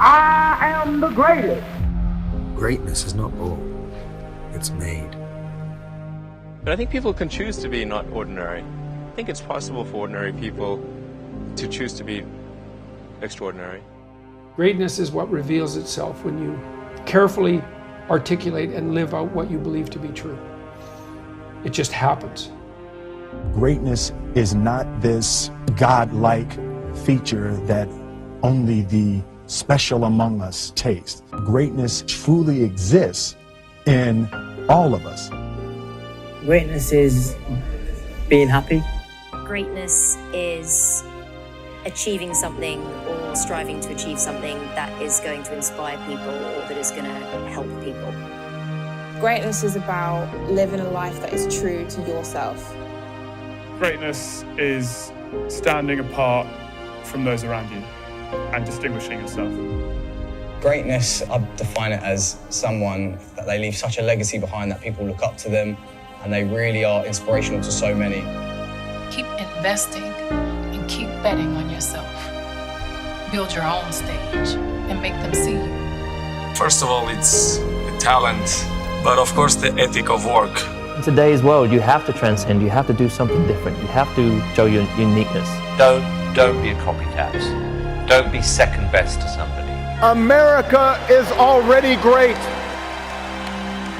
I am the greatest. Greatness is not born, it's made. But I think people can choose to be not ordinary. I think it's possible for ordinary people to choose to be extraordinary. Greatness is what reveals itself when you carefully articulate and live out what you believe to be true. It just happens. Greatness is not this God-like feature that only the special among us taste. Greatness truly exists in all of us. Greatness is being happy. Greatness is achieving something or striving to achieve something that is going to inspire people or that is going to help people. Greatness is about living a life that is true to yourself. Greatness is standing apart from those around you and distinguishing yourself. Greatness, I define it as someone that they leave such a legacy behind that people look up to them and they really are inspirational to so many. Keep investing and keep betting on yourself. Build your own stage and make them see you. First of all, it's the talent, but of course the ethic of work. In today's world, you have to transcend, you have to do something different, you have to show your uniqueness. Don't be a copycat. Don't be second best to somebody. America is already great.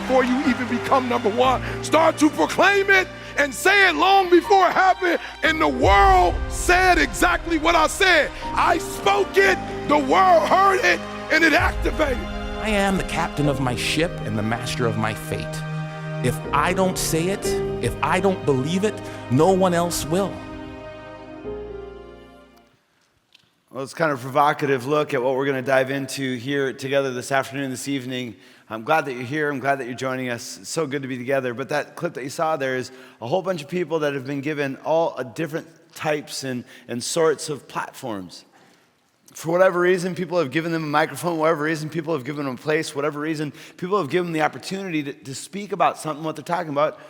Before you even become number one, start to proclaim it and say it long before it happened. And the world said exactly what I said. I spoke it, the world heard it, and it activated. I am the captain of my ship and the master of my fate. If I don't say it, if I don't believe it, no one else will. Well, it's kind of a provocative look at what we're going to dive into here together this afternoon, this evening. I'm glad that you're here. I'm glad that you're joining us. It's so good to be together. But that clip that you saw there is a whole bunch of people that have been given all different types and sorts of platforms. For whatever reason, people have given them a microphone. Whatever reason, people have given them a place. Whatever reason, people have given them the opportunity to speak about something. What they're talking about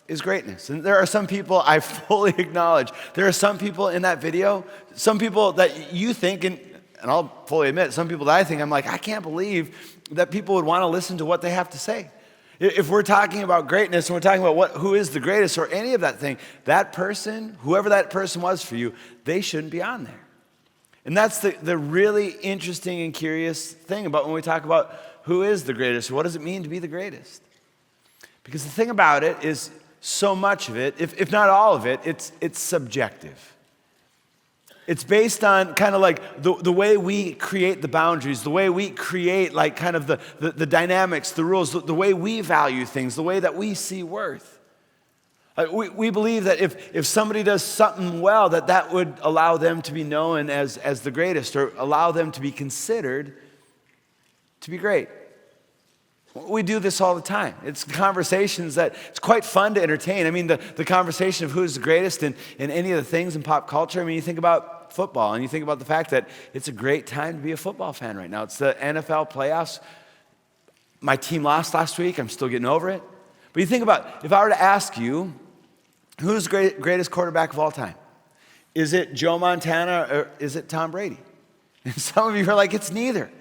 is greatness. And there are some people I fully acknowledge. There are some people in that video, some people that you think, and I'll fully admit, some people that I think, I'm like, I can't believe that people would want to listen to what they have to say. If we're talking about greatness and we're talking about who is the greatest or any of that thing, that person, whoever that person was for you, they shouldn't be on there. And that's the really interesting and curious thing about when we talk about who is the greatest, or what does it mean to be the greatest? Because the thing about it is, so much of it, if not all of it, it's subjective. It's based on kind of like the way we create the boundaries, the way we create like kind of the dynamics, the rules, the way we value things, the way that we see worth. We believe that if somebody does something well, that would allow them to be known as the greatest, or allow them to be considered to be great. We do this all the time. It's conversations that it's quite fun to entertain. I mean, the conversation of who's the greatest in any of the things in pop culture. I mean, you think about football, and you think about the fact that it's a great time to be a football fan right now. It's the NFL playoffs. My team lost last week. I'm still getting over it. But you think about, if I were to ask you, who's the greatest quarterback of all time? Is it Joe Montana or is it Tom Brady? And some of you are like, it's neither.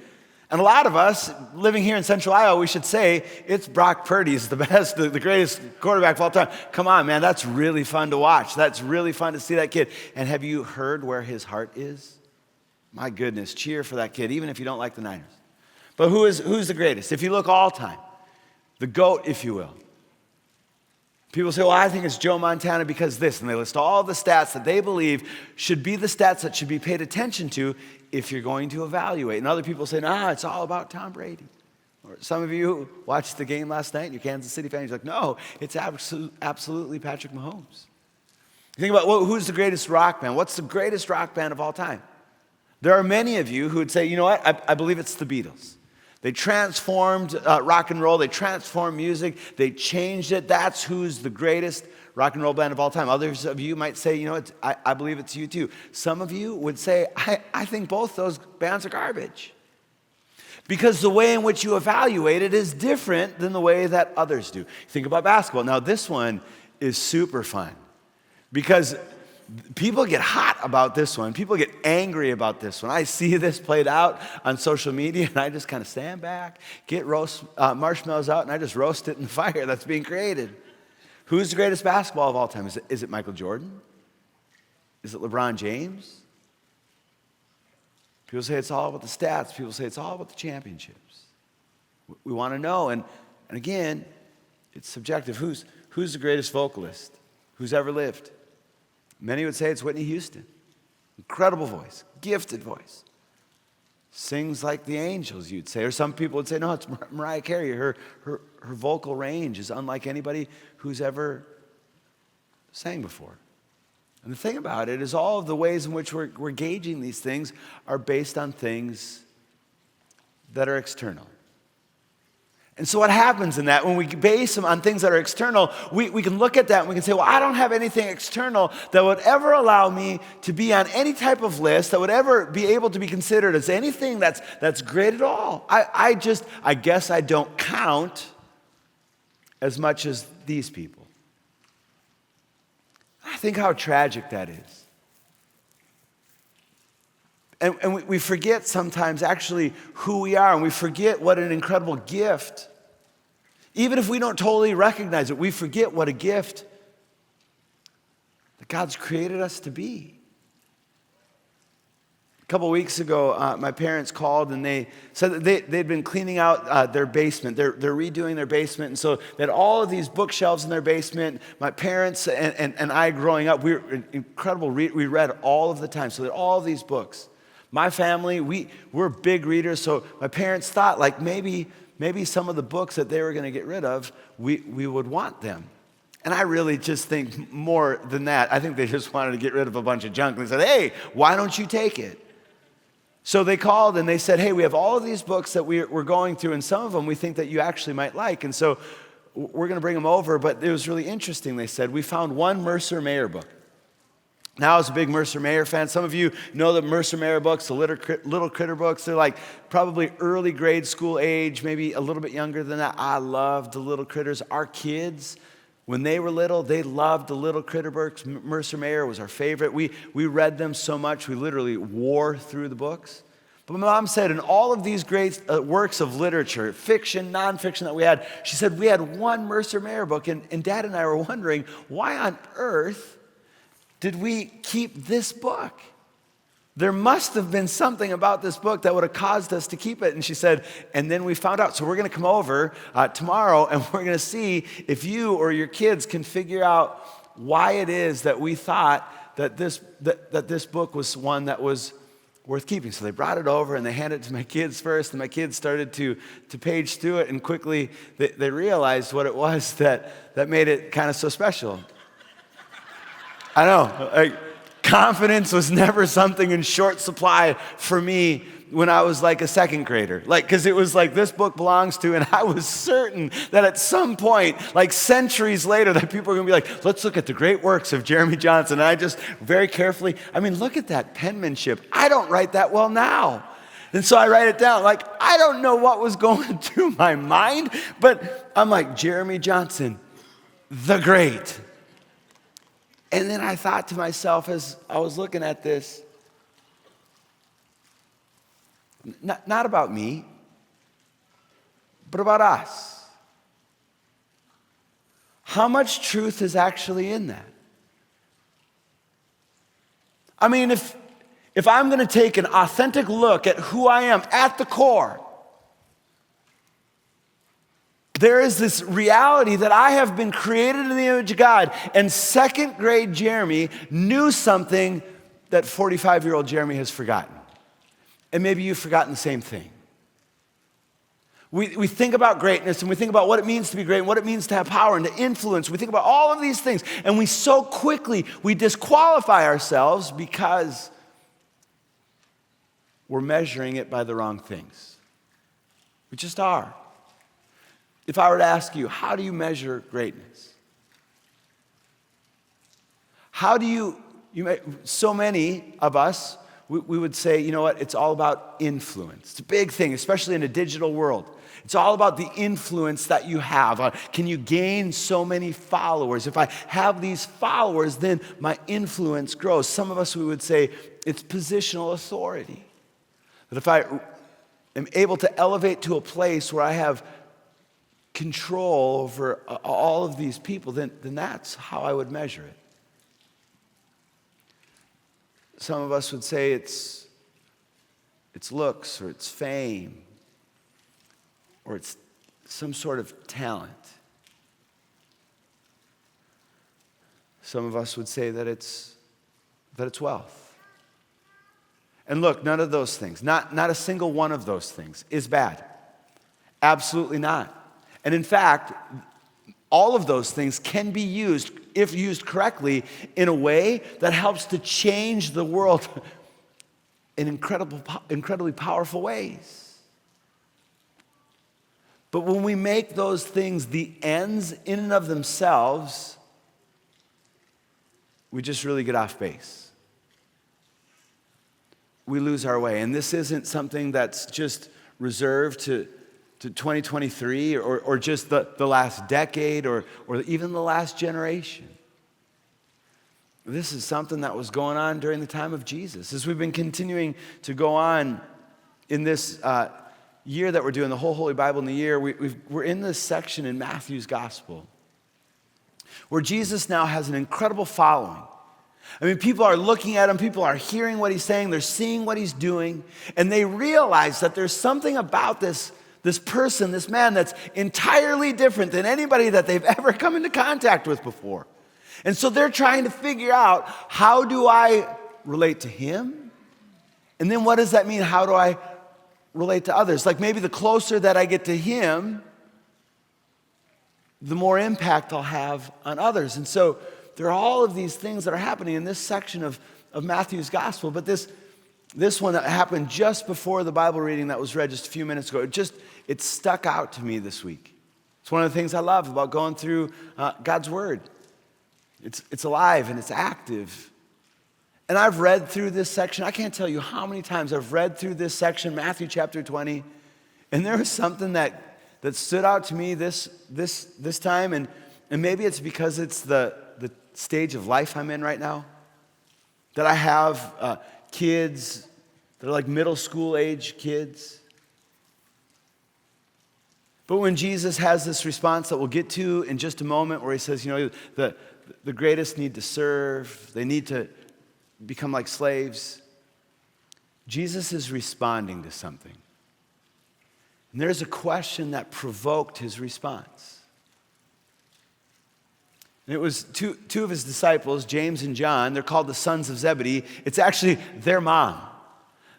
And a lot of us living here in Central Iowa, we should say it's Brock Purdy is the best, the greatest quarterback of all time. Come on, man, that's really fun to watch. That's really fun to see that kid. And have you heard where his heart is? My goodness, cheer for that kid, even if you don't like the Niners. But who's the greatest? If you look all time, the GOAT, if you will. People say, well, I think it's Joe Montana because this, and they list all the stats that they believe should be the stats that should be paid attention to if you're going to evaluate. And other people say, nah, it's all about Tom Brady. Or some of you watched the game last night, you're Kansas City fans, you're like, no, it's absolutely Patrick Mahomes. You think about, well, who's the greatest rock band? What's the greatest rock band of all time? There are many of you who would say, you know what, I believe it's the Beatles. They transformed rock and roll. They transformed music. They changed it. That's who's the greatest rock and roll band of all time. Others of you might say, you know, I believe it's U2. Some of you would say, I think both those bands are garbage. Because the way in which you evaluate it is different than the way that others do. Think about basketball. Now, this one is super fun. Because People get hot about this one. People get angry about this one. I see this played out on social media, and I just kind of stand back, get marshmallows out, and I just roast it in the fire that's being created. Who's the greatest basketball of all time? Is it Michael Jordan? Is it LeBron James? People say it's all about the stats. People say it's all about the championships. We want to know, and again, it's subjective. Who's the greatest vocalist who's ever lived? Many would say it's Whitney Houston. Incredible voice, gifted voice. Sings like the angels, you'd say. Or some people would say, no, it's Mariah Carey. Her vocal range is unlike anybody who's ever sang before. And the thing about it is all of the ways in which we're gauging these things are based on things that are external. And so what happens in that, when we base them on things that are external, we can look at that and we can say, well, I don't have anything external that would ever allow me to be on any type of list, that would ever be able to be considered as anything that's great at all. I guess I don't count as much as these people. I think how tragic that is. And we forget sometimes actually who we are, and we forget what an incredible gift. Even if we don't totally recognize it, we forget what a gift that God's created us to be. A couple weeks ago, my parents called and they said that they'd been cleaning out their basement. They're redoing their basement, and so they had all of these bookshelves in their basement. My parents and I growing up, we were incredible. We read all of the time, so they had all of these books. My family, we're big readers, so my parents thought like maybe some of the books that they were going to get rid of, we would want them. And I really just think more than that. I think they just wanted to get rid of a bunch of junk. And they said, hey, why don't you take it? So they called and they said, hey, we have all of these books that we're going through, and some of them we think that you actually might like. And so we're going to bring them over. But it was really interesting. They said, we found one Mercer Mayer book. Now, I was a big Mercer Mayer fan. Some of you know the Mercer Mayer books, the Little Critter books. They're like probably early grade school age, maybe a little bit younger than that. I loved the Little Critters. Our kids, when they were little, they loved the Little Critter books. Mercer Mayer was our favorite. We read them so much, we literally wore through the books. But my mom said in all of these great works of literature, fiction, nonfiction that we had, she said we had one Mercer Mayer book, and Dad and I were wondering, why on earth did we keep this book? There must have been something about this book that would have caused us to keep it. And she said, and then we found out. So we're going to come over tomorrow, and we're going to see if you or your kids can figure out why it is that we thought that this book was one that was worth keeping. So they brought it over, and they handed it to my kids first, and my kids started to page through it, and quickly they realized what it was that made it kind of so special. I know, confidence was never something in short supply for me when I was like a second grader. Because it was like, this book belongs to, and I was certain that at some point, like centuries later, that people are going to be like, let's look at the great works of Jeremy Johnson. And I just very carefully, look at that penmanship. I don't write that well now. And so I write it down. I don't know what was going through my mind, but I'm like, Jeremy Johnson, the great. And then I thought to myself as I was looking at this, not about me, but about us. How much truth is actually in that? If I'm going to take an authentic look at who I am at the core, there is this reality that I have been created in the image of God, and second grade Jeremy knew something that 45-year-old Jeremy has forgotten. And maybe you've forgotten the same thing. We think about greatness, and we think about what it means to be great and what it means to have power and to influence. We think about all of these things, and we so quickly, we disqualify ourselves because we're measuring it by the wrong things. We just are. If I were to ask you, how do you measure greatness? How do so many of us, we would say, you know what, it's all about influence. It's a big thing, especially in a digital world. It's all about the influence that you have. Can you gain so many followers? If I have these followers, then my influence grows. Some of us, we would say, it's positional authority. That if I am able to elevate to a place where I have control over all of these people, then that's how I would measure it. Some of us would say it's looks, or it's fame, or it's some sort of talent. Some of us would say that it's wealth. And look, none of those things, not a single one of those things is bad. Absolutely not. And in fact, all of those things can be used, if used correctly, in a way that helps to change the world in incredibly powerful ways. But when we make those things the ends in and of themselves, we just really get off base. We lose our way. And this isn't something that's just reserved to 2023 or just the last decade or even the last generation. This is something that was going on during the time of Jesus. As we've been continuing to go on in this year that we're doing, the whole Holy Bible in the year, we're in this section in Matthew's Gospel where Jesus now has an incredible following. I mean, people are looking at him, people are hearing what he's saying, they're seeing what he's doing, and they realize that there's something about this person, this man, that's entirely different than anybody that they've ever come into contact with before. And so they're trying to figure out, how do I relate to him? And then what does that mean? How do I relate to others? Like maybe the closer that I get to him, the more impact I'll have on others. And so there are all of these things that are happening in this section of Matthew's Gospel, but this one that happened just before the Bible reading that was read just a few minutes ago, it stuck out to me this week. It's one of the things I love about going through God's Word. It's alive and it's active. And I've read through this section. I can't tell you how many times I've read through this section, Matthew chapter 20, and there was something that stood out to me this time, and maybe it's because it's the stage of life I'm in right now, that I have kids that are like middle school age kids. But when Jesus has this response that we'll get to in just a moment, where he says, you know, the greatest need to serve, they need to become like slaves, Jesus is responding to something. And there's a question that provoked his response. And it was two of his disciples, James and John. They're called the sons of Zebedee. It's actually their mom.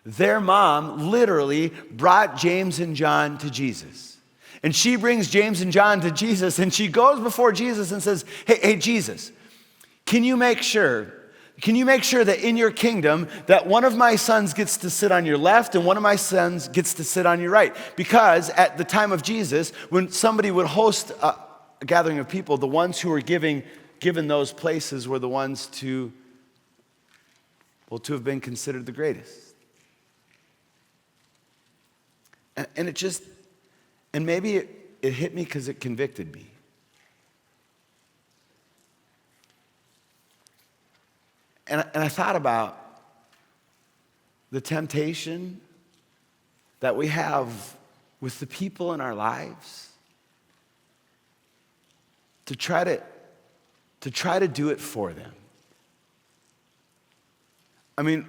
Their mom literally brought James and John to Jesus. And she brings James and John to Jesus, and she goes before Jesus and says, hey, Jesus, can you make sure that in your kingdom that one of my sons gets to sit on your left and one of my sons gets to sit on your right? Because at the time of Jesus, when somebody would host a gathering of people, the ones who were given those places were the ones to have been considered the greatest. And maybe it hit me because it convicted me. And I thought about the temptation that we have with the people in our lives to try to do it for them. I mean,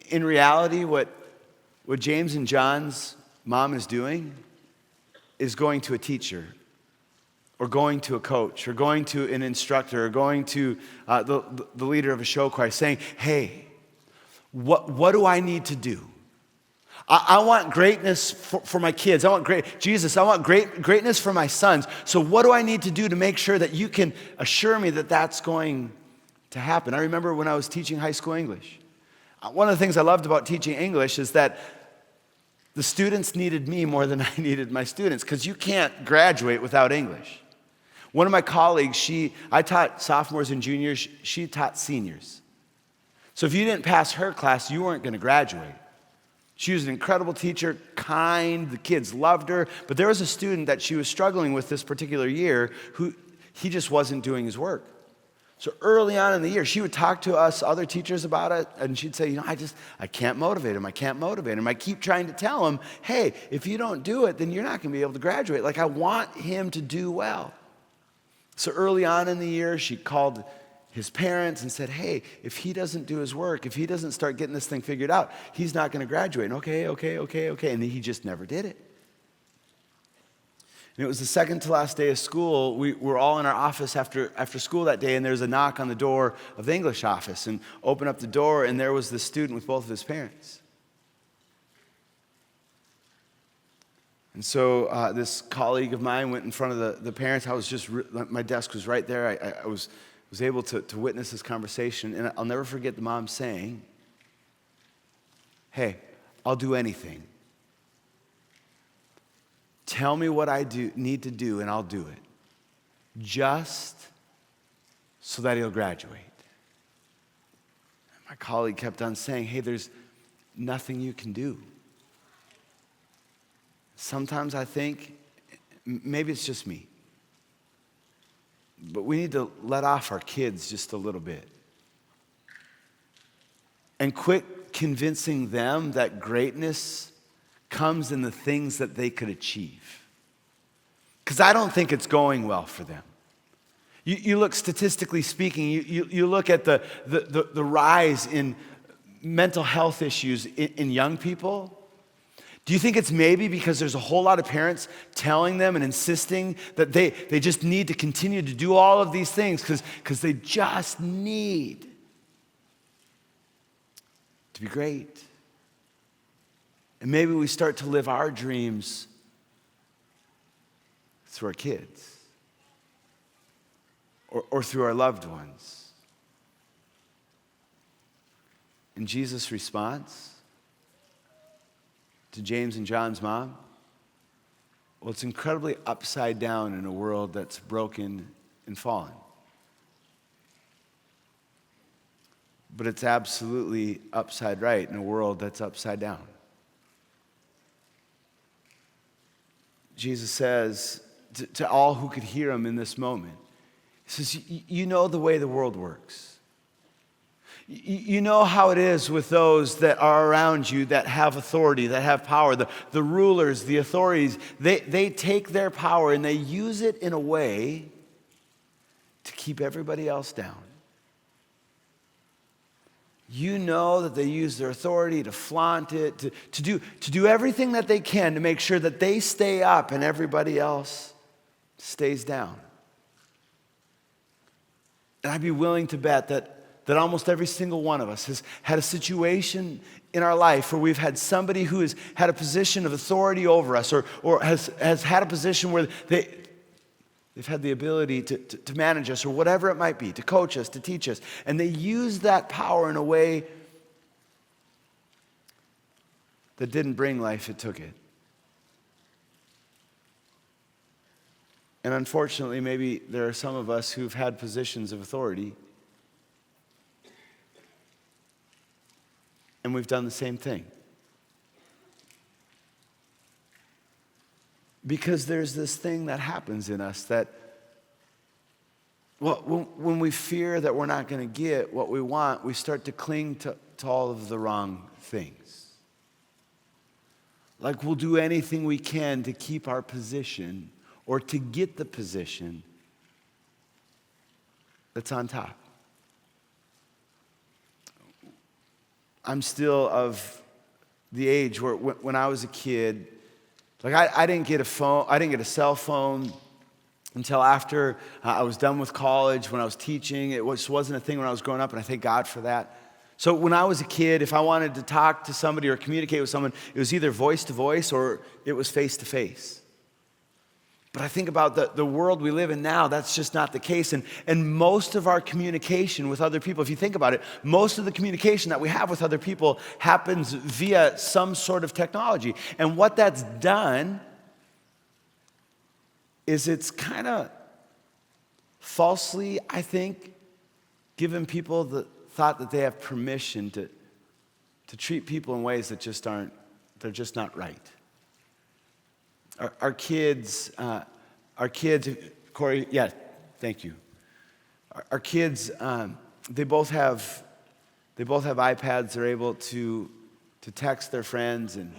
in reality, what James and John's mom is doing is going to a teacher, or going to a coach, or going to an instructor, or going to the leader of a show choir, saying, hey, what do I need to do? I want greatness for my kids. I want greatness for my sons. So what do I need to do to make sure that you can assure me that that's going to happen? I remember when I was teaching high school English. One of the things I loved about teaching English is that the students needed me more than I needed my students, because you can't graduate without English. One of my colleagues, I taught sophomores and juniors, she taught seniors. So if you didn't pass her class, you weren't going to graduate. She was an incredible teacher, kind, the kids loved her, but there was a student that she was struggling with this particular year who he just wasn't doing his work. So early on in the year, she would talk to us other teachers about it, and she'd say, I can't motivate him. I can't motivate him. I keep trying to tell him, hey, if you don't do it, then you're not going to be able to graduate. Like, I want him to do well. So early on in the year, she called his parents and said, hey, if he doesn't do his work, if he doesn't start getting this thing figured out, he's not going to graduate. And okay. And he just never did it. And it was the second to last day of school. We were all in our office after school that day, and there was a knock on the door of the English office. And opened up the door, and there was this student with both of his parents. And so this colleague of mine went in front of the parents. I was just, my desk was right there. I was able to witness this conversation. And I'll never forget the mom saying, hey, I'll do anything. Tell me what I need to do, and I'll do it. Just so that he'll graduate. My colleague kept on saying, hey, there's nothing you can do. Sometimes I think, maybe it's just me, but we need to let off our kids just a little bit. And quit convincing them that greatness comes in the things that they could achieve. Because I don't think it's going well for them. You look, statistically speaking, you look at the rise in mental health issues in young people. Do you think it's maybe because there's a whole lot of parents telling them and insisting that they just need to continue to do all of these things because they just need to be great? And maybe we start to live our dreams through our kids or through our loved ones. And Jesus' response to James and John's mom, well, it's incredibly upside down in a world that's broken and fallen. But it's absolutely upside right in a world that's upside down. Jesus says to all who could hear him in this moment, he says, you know the way the world works. You know how it is with those that are around you that have authority, that have power. The rulers, the authorities, they take their power and they use it in a way to keep everybody else down. You know that they use their authority to flaunt it, to do everything that they can to make sure that they stay up and everybody else stays down. And I'd be willing to bet that almost every single one of us has had a situation in our life where we've had somebody who has had a position of authority over us or has had a position where they've had the ability to manage us or whatever it might be, to coach us, to teach us. And they use that power in a way that didn't bring life, it took it. And unfortunately, maybe there are some of us who've had positions of authority and we've done the same thing. Because there's this thing that happens in us that, well, when we fear that we're not going to get what we want, we start to cling to all of the wrong things. Like we'll do anything we can to keep our position or to get the position that's on top. I'm still of the age where when I was a kid, like I didn't get a phone, I didn't get a cell phone until after I was done with college. When I was teaching, it wasn't a thing when I was growing up, and I thank God for that. So when I was a kid, if I wanted to talk to somebody or communicate with someone, it was either voice to voice or it was face to face. But I think about the world we live in now, that's just not the case. And most of our communication with other people, if you think about it, most of the communication that we have with other people happens via some sort of technology. And what that's done is it's kind of falsely, I think, given people the thought that they have permission to treat people in ways that just aren't, they're just not right. Our kids, Corey, yeah, thank you. Our kids, they both have iPads. They're able to text their friends. And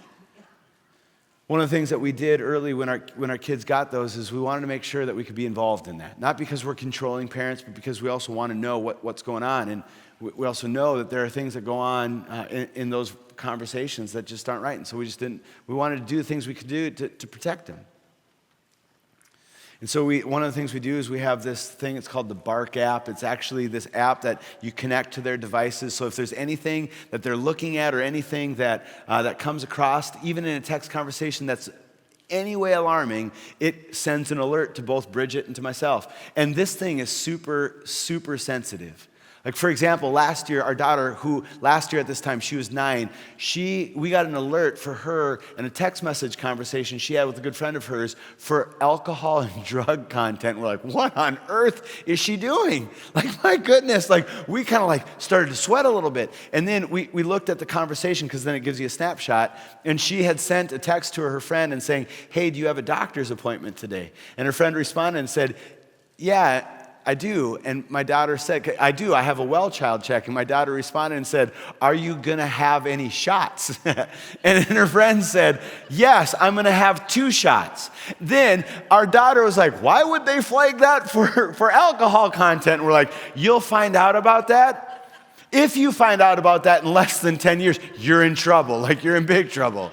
one of the things that we did early when our kids got those is we wanted to make sure that we could be involved in that. Not because we're controlling parents, but because we also want to know what's going on. And we also know that there are things that go on in those conversations that just aren't right. And so we wanted to do the things we could do to protect them. And so one of the things we do is we have this thing, it's called the Bark app. It's actually this app that you connect to their devices. So if there's anything that they're looking at or anything that comes across, even in a text conversation that's any way alarming, it sends an alert to both Bridget and to myself. And this thing is super, super sensitive. Like, for example, last year, our daughter, who last year at this time, she was 9, we got an alert for her in a text message conversation she had with a good friend of hers for alcohol and drug content. We're like, what on earth is she doing? Like, my goodness, like, we kind of like started to sweat a little bit. And then we looked at the conversation, because then it gives you a snapshot, and she had sent a text to her friend and saying, hey, do you have a doctor's appointment today? And her friend responded and said, yeah, I do. And my daughter said, I do. I have a well child check. And my daughter responded and said, are you going to have any shots? And then her friend said, yes, I'm going to have 2 shots. Then our daughter was like, why would they flag that for alcohol content? And we're like, you'll find out about that. If you find out about that in less than 10 years, you're in trouble. Like, you're in big trouble.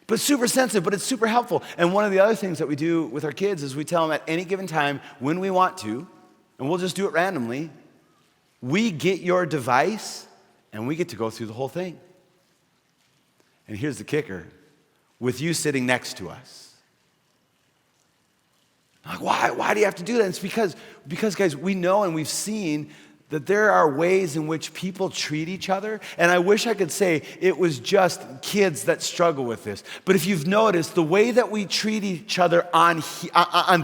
But super sensitive, but it's super helpful. And one of the other things that we do with our kids is we tell them at any given time when we want to, and we'll just do it randomly, we get your device and we get to go through the whole thing. And here's the kicker, with you sitting next to us. Like, why do you have to do that? It's because guys, we know and we've seen that there are ways in which people treat each other. And I wish I could say it was just kids that struggle with this. But if you've noticed, the way that we treat each other on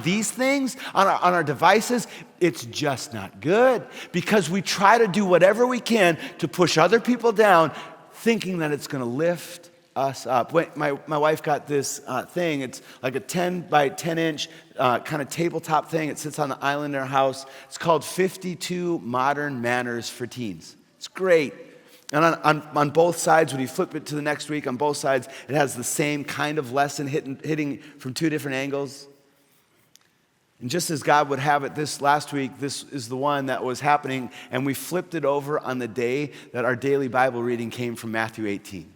these things, on our devices, it's just not good. Because we try to do whatever we can to push other people down, thinking that it's going to lift us up. My wife got this thing. It's like a 10 by 10 inch kind of tabletop thing. It sits on the island in our house. It's called 52 Modern Manners for Teens. It's great. And on both sides, when you flip it to the next week, on both sides, it has the same kind of lesson hitting from 2 different angles. And just as God would have it, this last week, this is the one that was happening, and we flipped it over on the day that our daily Bible reading came from Matthew 18.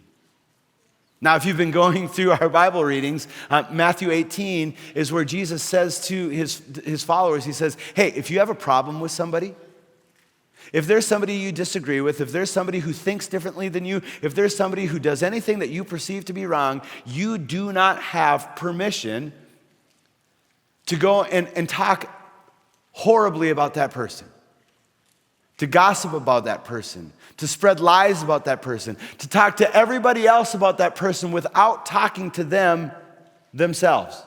Now, if you've been going through our Bible readings, Matthew 18 is where Jesus says to his followers, he says, hey, if you have a problem with somebody, if there's somebody you disagree with, if there's somebody who thinks differently than you, if there's somebody who does anything that you perceive to be wrong, you do not have permission to go and talk horribly about that person, to gossip about that person, to spread lies about that person, to talk to everybody else about that person without talking to them themselves.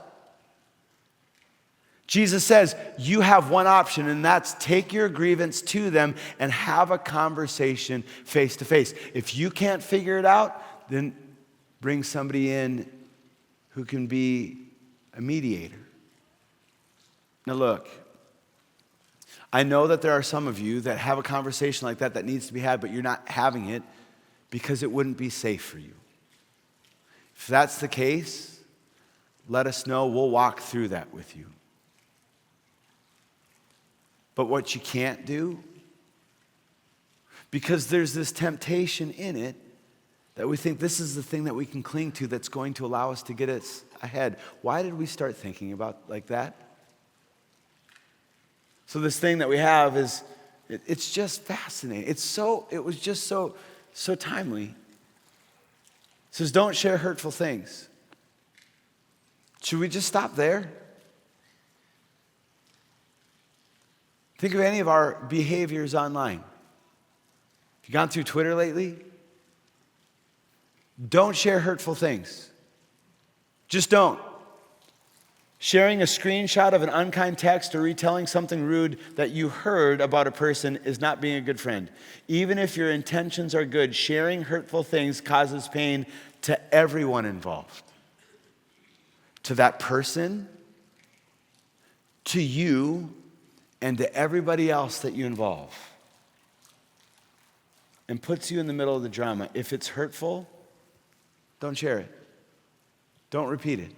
Jesus says you have one option, and that's take your grievance to them and have a conversation face to face. If you can't figure it out, then bring somebody in who can be a mediator. Now look, I know that there are some of you that have a conversation like that needs to be had, but you're not having it because it wouldn't be safe for you. If that's the case, let us know. We'll walk through that with you. But what you can't do, because there's this temptation in it that we think this is the thing that we can cling to that's going to allow us to get us ahead. Why did we start thinking about like that? So this thing that we have is, it's just fascinating. It was just so timely. It says, don't share hurtful things. Should we just stop there? Think of any of our behaviors online. Have you gone through Twitter lately? Don't share hurtful things. Just don't. Sharing a screenshot of an unkind text or retelling something rude that you heard about a person is not being a good friend. Even if your intentions are good, sharing hurtful things causes pain to everyone involved. To that person, to you, and to everybody else that you involve. And puts you in the middle of the drama. If it's hurtful, don't share it. Don't repeat it.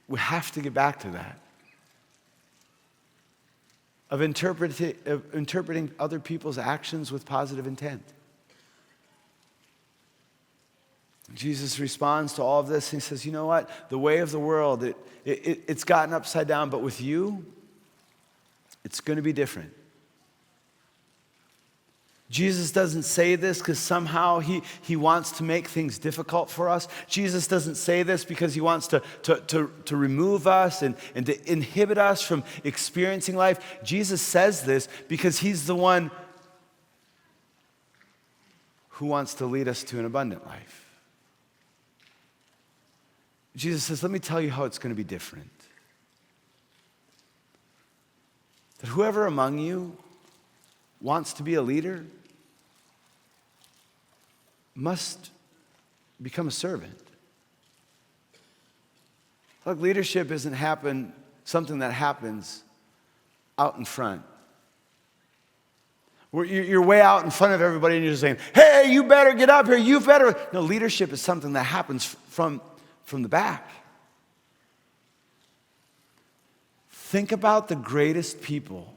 We have to get back to that. Of interpreting other people's actions with positive intent. Jesus responds to all of this and he says, you know what? The way of the world, it's gotten upside down, but with you, it's going to be different. Jesus doesn't say this because somehow he wants to make things difficult for us. Jesus doesn't say this because he wants to remove us and to inhibit us from experiencing life. Jesus says this because he's the one who wants to lead us to an abundant life. Jesus says, let me tell you how it's going to be different. That whoever among you wants to be a leader must become a servant. Look, leadership isn't something that happens out in front. Where you're way out in front of everybody and you're just saying, hey, you better get up here, you better. No, leadership is something that happens from the back. Think about the greatest people,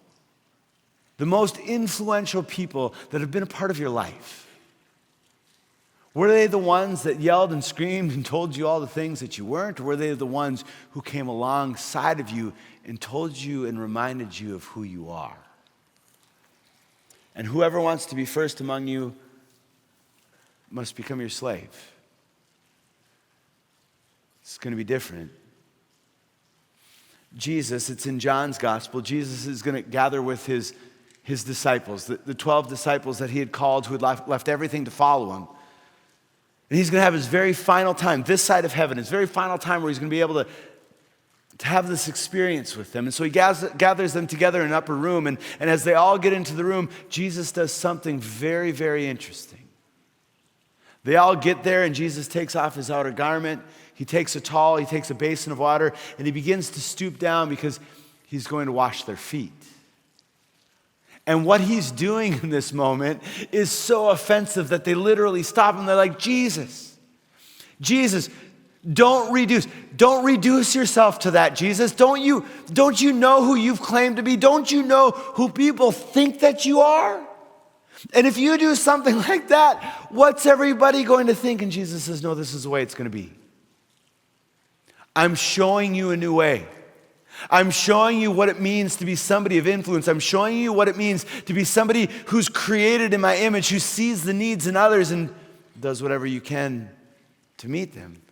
the most influential people that have been a part of your life. Were they the ones that yelled and screamed and told you all the things that you weren't? Or were they the ones who came alongside of you and told you and reminded you of who you are? And whoever wants to be first among you must become your slave. It's going to be different. Jesus, it's in John's gospel, Jesus is going to gather with his disciples, the 12 disciples that he had called who had left everything to follow him. And he's going to have his very final time, this side of heaven, his very final time where he's going to be able to have this experience with them. And so he gathers them together in an upper room, and as they all get into the room, Jesus does something very, very interesting. They all get there, and Jesus takes off his outer garment. He takes a towel, he takes a basin of water, and he begins to stoop down because he's going to wash their feet. And what he's doing in this moment is so offensive that they literally stop him. They're like, Jesus, don't reduce yourself to that, Jesus. Don't you know who you've claimed to be? Don't you know who people think that you are? And if you do something like that, what's everybody going to think? And Jesus says, no, this is the way it's going to be. I'm showing you a new way. I'm showing you what it means to be somebody of influence. I'm showing you what it means to be somebody who's created in my image, who sees the needs in others and does whatever you can to meet them.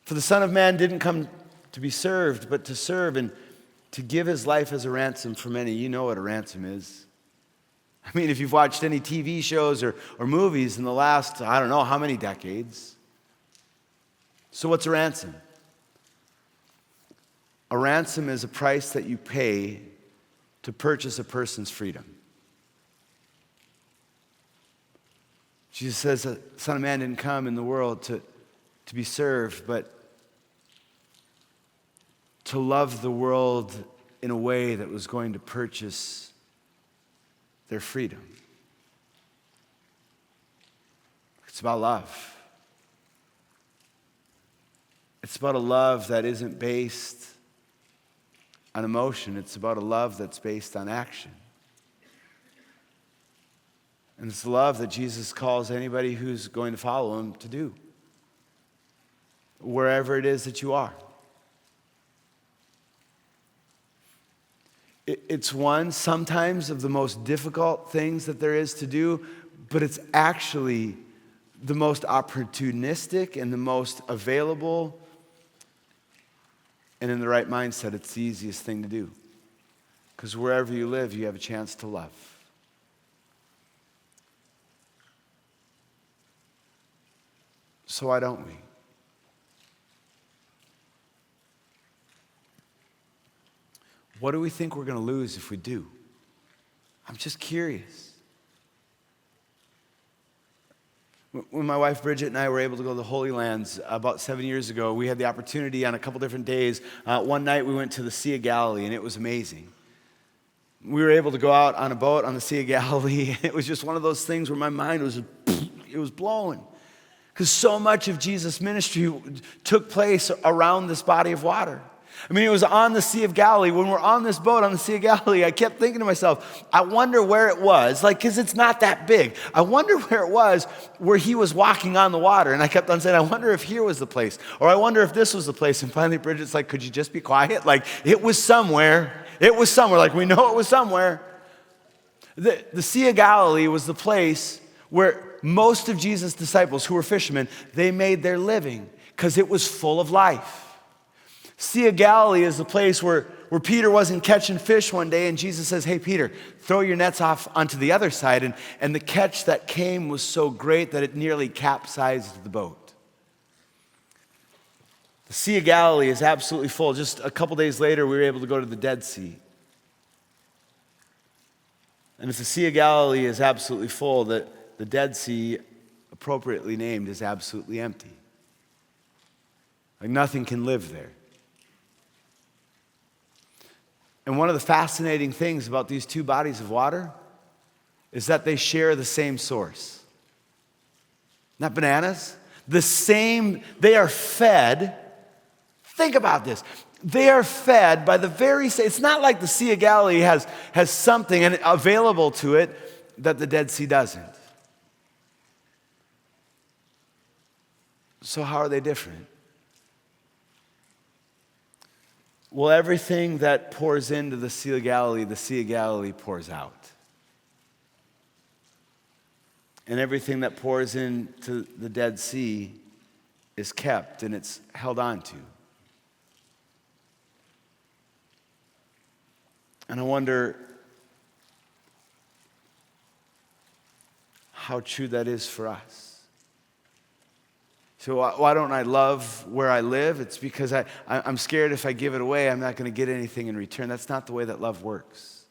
For the Son of Man didn't come to be served, but to serve and to give his life as a ransom for many. You know what a ransom is. I mean, if you've watched any TV shows or movies in the last, I don't know how many decades. So what's a ransom? A ransom is a price that you pay to purchase a person's freedom. Jesus says the Son of Man didn't come in the world to be served, but to love the world in a way that was going to purchase their freedom. It's about love. It's about a love that isn't based on emotion. It's about a love that's based on action. And it's the love that Jesus calls anybody who's going to follow him to do, wherever it is that you are. It's one, sometimes, of the most difficult things that there is to do, but it's actually the most opportunistic and the most available. And in the right mindset, it's the easiest thing to do. Because wherever you live, you have a chance to love. So why don't we? What do we think we're going to lose if we do? I'm just curious. When my wife Bridget and I were able to go to the Holy Lands about 7 years ago, we had the opportunity on a couple different days. One night we went to the Sea of Galilee, and it was amazing. We were able to go out on a boat on the Sea of Galilee, and it was just one of those things where my mind was blowing. Because so much of Jesus' ministry took place around this body of water. I mean, it was on the Sea of Galilee. When we're on this boat on the Sea of Galilee, I kept thinking to myself, I wonder where it was. Because it's not that big. I wonder where it was where he was walking on the water. And I kept on saying, I wonder if here was the place. Or I wonder if this was the place. And finally, Bridget's like, could you just be quiet? It was somewhere. It was somewhere. We know it was somewhere. The Sea of Galilee was the place where most of Jesus' disciples, who were fishermen, they made their living because it was full of life. Sea of Galilee is the place where Peter wasn't catching fish one day, and Jesus says, hey, Peter, throw your nets off onto the other side. And the catch that came was so great that it nearly capsized the boat. The Sea of Galilee is absolutely full. Just a couple days later, we were able to go to the Dead Sea. And if the Sea of Galilee is absolutely full, the Dead Sea, appropriately named, is absolutely empty. Nothing can live there. And one of the fascinating things about these two bodies of water is that they share the same source. Not bananas. They are fed. Think about this. They are fed by the very same. It's not like the Sea of Galilee has something available to it that the Dead Sea doesn't. So how are they different? Well, everything that pours into the Sea of Galilee pours out. And everything that pours into the Dead Sea is kept and it's held on to. And I wonder how true that is for us. So why don't I love where I live? It's because I'm scared if I give it away, I'm not going to get anything in return. That's not the way that love works.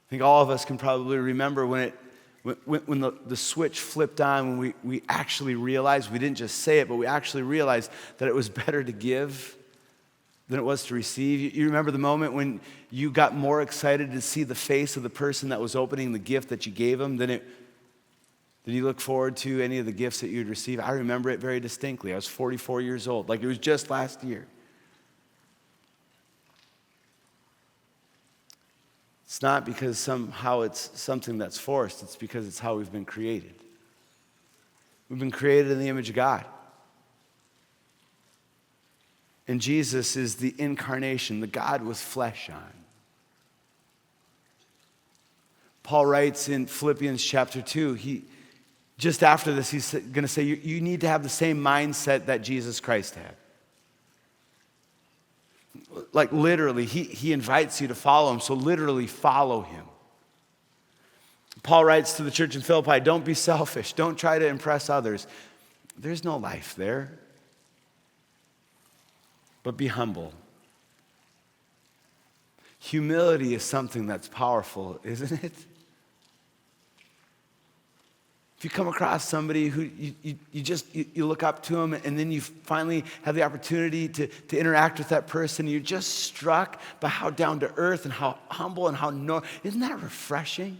I think all of us can probably remember when the switch flipped on, when we actually realized, we didn't just say it, but we actually realized that it was better to give than it was to receive. You remember the moment when you got more excited to see the face of the person that was opening the gift that you gave them than you look forward to any of the gifts that you'd receive? I remember it very distinctly. I was 44 years old, like it was just last year. It's not because somehow it's something that's forced. It's because it's how we've been created. We've been created in the image of God. And Jesus is the incarnation, the God with flesh on. Paul writes in Philippians chapter 2, just after this, he's going to say, you need to have the same mindset that Jesus Christ had. Like literally, he invites you to follow him, so literally follow him. Paul writes to the church in Philippi, don't be selfish, don't try to impress others. There's no life there. But be humble. Humility is something that's powerful, isn't it? If you come across somebody who you look up to them, and then you finally have the opportunity to interact with that person, you're just struck by how down to earth and how humble and isn't that refreshing?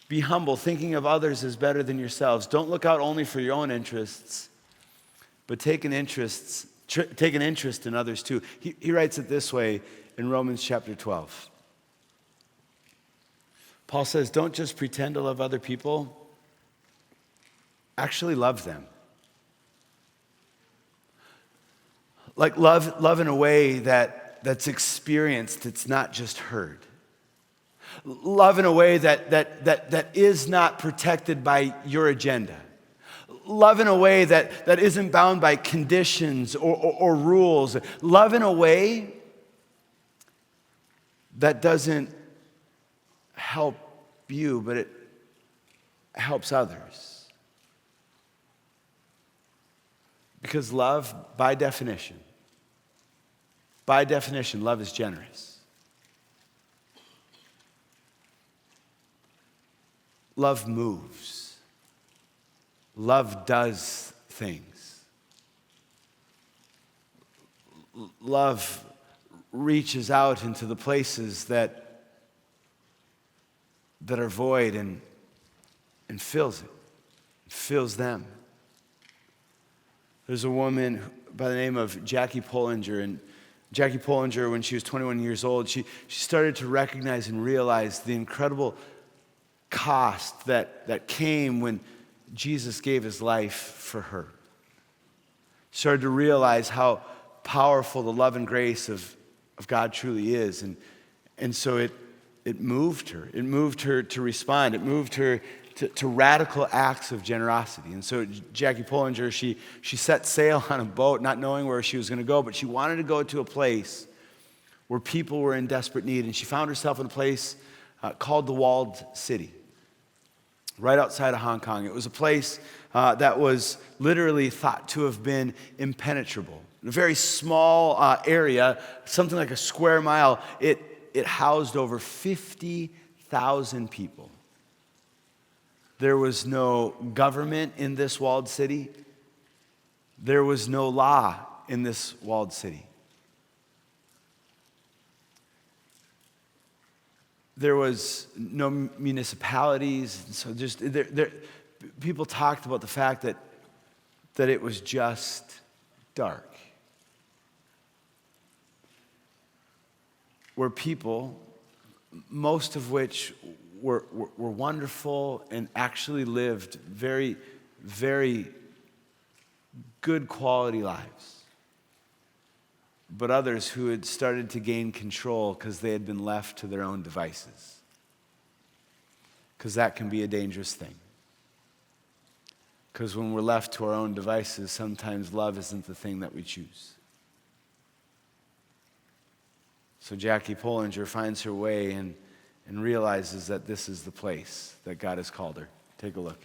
Be humble, thinking of others as better than yourselves. Don't look out only for your own interests, but take an interest in others too. He writes it this way in Romans chapter 12. Paul says, don't just pretend to love other people. Actually love them. Like love in a way that's experienced, it's not just heard. Love in a way that is not protected by your agenda. Love in a way that isn't bound by conditions or rules. Love in a way that doesn't help you, but it helps others. Because love, by definition, love is generous. Love moves. Love does things. Love reaches out into the places that are void and fills it, fills them. There's a woman by the name of Jackie Pollinger, and Jackie Pollinger, when she was 21 years old, she started to recognize and realize the incredible cost that came when Jesus gave his life for her. Started to realize how powerful the love and grace of God truly is. And so it moved her. It moved her to respond. It moved her to radical acts of generosity. And so Jackie Pollinger, she set sail on a boat, not knowing where she was going to go, but she wanted to go to a place where people were in desperate need. And she found herself in a place called the Walled City, right outside of Hong Kong. It was a place that was literally thought to have been impenetrable. In a very small area, something like a square mile, it housed over 50,000 people. There was no government in this walled city. There was no law in this walled city. There was no municipalities. So just people talked about the fact that it was just dark. Where people, most of which were wonderful and actually lived very, very good quality lives. But others who had started to gain control because they had been left to their own devices. Because that can be a dangerous thing. Because when we're left to our own devices, sometimes love isn't the thing that we choose. So Jackie Pollinger finds her way and realizes that this is the place that God has called her. Take a look.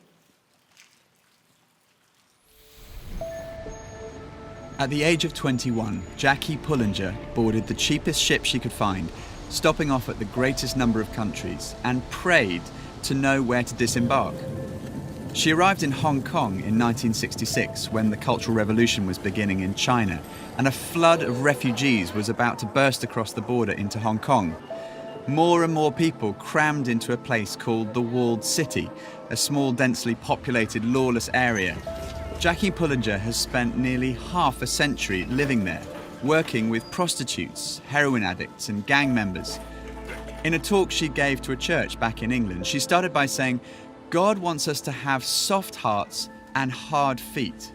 At the age of 21, Jackie Pollinger boarded the cheapest ship she could find, stopping off at the greatest number of countries, and prayed to know where to disembark. She arrived in Hong Kong in 1966 when the Cultural Revolution was beginning in China, and a flood of refugees was about to burst across the border into Hong Kong. More and more people crammed into a place called the Walled City, a small, densely populated, lawless area. Jackie Pollinger has spent nearly half a century living there, working with prostitutes, heroin addicts, and gang members. In a talk she gave to a church back in England, she started by saying, "God wants us to have soft hearts and hard feet.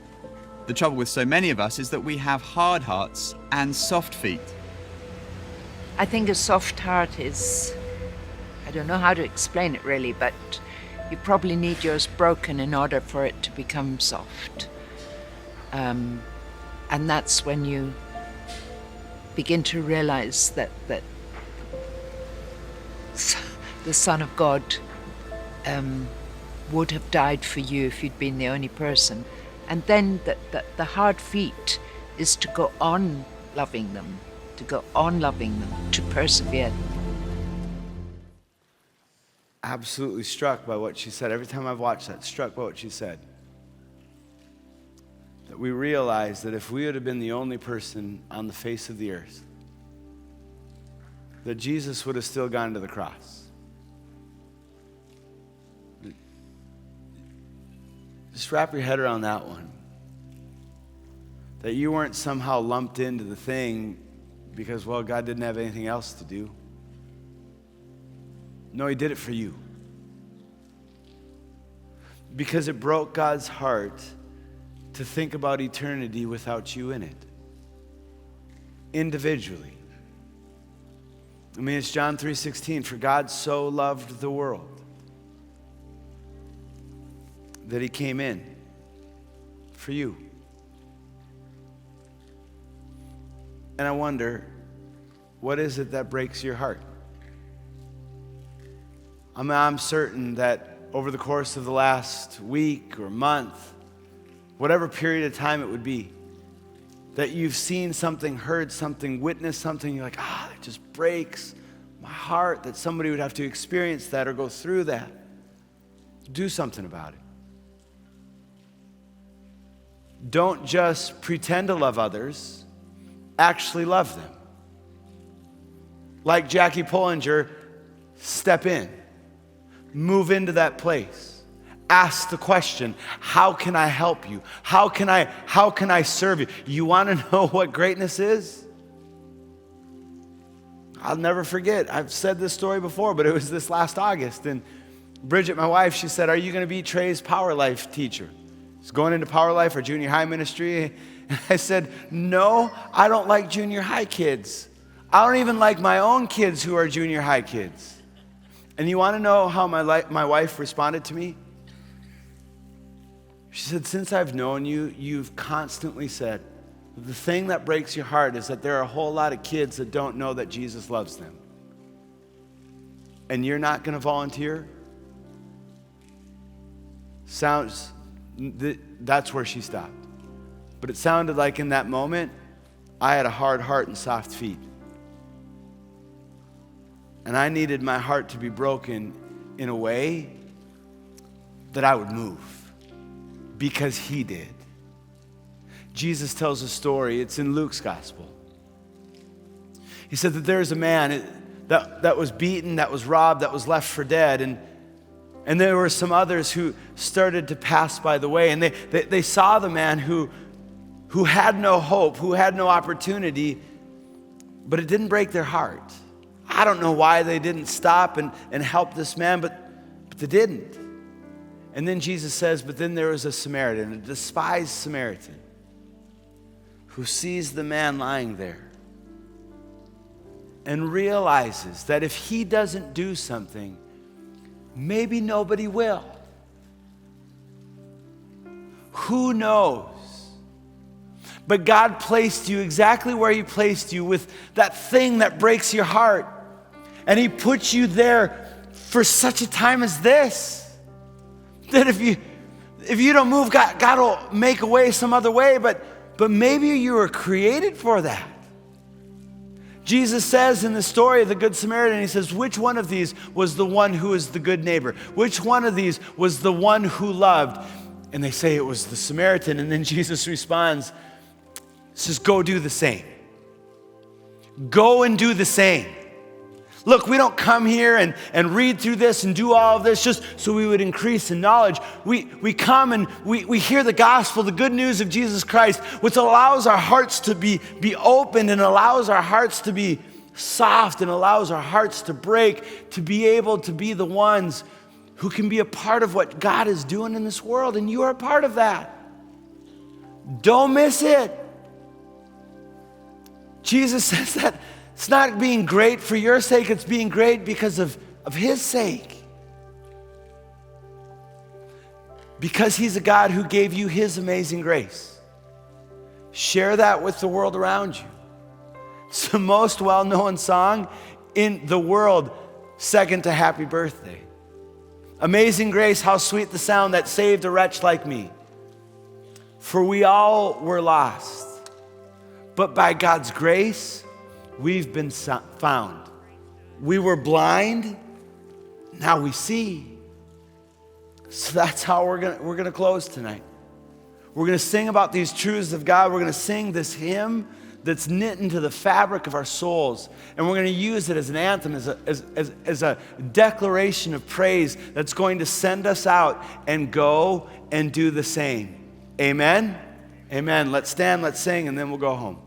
The trouble with so many of us is that we have hard hearts and soft feet." I think a soft heart is, I don't know how to explain it really, but you probably need yours broken in order for it to become soft. And that's when you begin to realize that the Son of God would have died for you if you'd been the only person. And then the hard feet is to go on loving them, to persevere. Absolutely struck by what she said. Every time I've watched that, struck by what she said. That we realize that if we would have been the only person on the face of the earth, that Jesus would have still gone to the cross. Just wrap your head around that one. That you weren't somehow lumped into the thing because, well, God didn't have anything else to do. No, he did it for you. Because it broke God's heart to think about eternity without you in it. Individually. I mean, it's John 3:16, for God so loved the world that he came in for you. And I wonder, what is it that breaks your heart? I'm certain that over the course of the last week or month, whatever period of time it would be, that you've seen something, heard something, witnessed something, you're like, it just breaks my heart that somebody would have to experience that or go through that. Do something about it. Don't just pretend to love others, actually love them. Like Jackie Pullinger, step in, move into that place. Ask the question, how can I help you? How can I serve you? You want to know what greatness is? I'll never forget. I've said this story before, but it was this last August. And Bridget, my wife, she said, are you going to be Trey's Power Life teacher? He's going into Power Life or junior high ministry. And I said, no, I don't like junior high kids. I don't even like my own kids who are junior high kids. And you want to know how my wife responded to me? She said, since I've known you, you've constantly said, the thing that breaks your heart is that there are a whole lot of kids that don't know that Jesus loves them. And you're not going to volunteer? That's where she stopped. But it sounded like in that moment, I had a hard heart and soft feet. And I needed my heart to be broken in a way that I would move, because he did. Jesus tells a story, it's in Luke's gospel. He said that there's a man that was beaten, that was robbed, that was left for dead, and there were some others who started to pass by the way, and they saw the man who had no hope, who had no opportunity, but it didn't break their heart. I don't know why they didn't stop and help this man, but they didn't. And then Jesus says, but then there was a Samaritan, a despised Samaritan, who sees the man lying there and realizes that if he doesn't do something, maybe nobody will. Who knows? But God placed you exactly where he placed you with that thing that breaks your heart. And he put you there for such a time as this. That if you don't move, God will make a way some other way, but maybe you were created for that. Jesus says in the story of the Good Samaritan, he says, which one of these was the one who was the good neighbor? Which one of these was the one who loved? And they say it was the Samaritan. And then Jesus responds, says, go do the same. Go and do the same. Look, we don't come here and read through this and do all of this just so we would increase in knowledge. We come and we hear the gospel, the good news of Jesus Christ, which allows our hearts to be opened and allows our hearts to be soft and allows our hearts to break, to be able to be the ones who can be a part of what God is doing in this world. And you are a part of that. Don't miss it. Jesus says that it's not being great for your sake, it's being great because of his sake. Because he's a God who gave you his amazing grace. Share that with the world around you. It's the most well-known song in the world, second to Happy Birthday. Amazing grace, how sweet the sound that saved a wretch like me. For we all were lost, but by God's grace, we've been found. We were blind, now we see. So that's how we're gonna close tonight. We're gonna sing about these truths of God. We're gonna sing this hymn that's knit into the fabric of our souls. And we're gonna use it as an anthem, as a declaration of praise that's going to send us out and go and do the same. Amen? Amen. Let's stand, let's sing, and then we'll go home.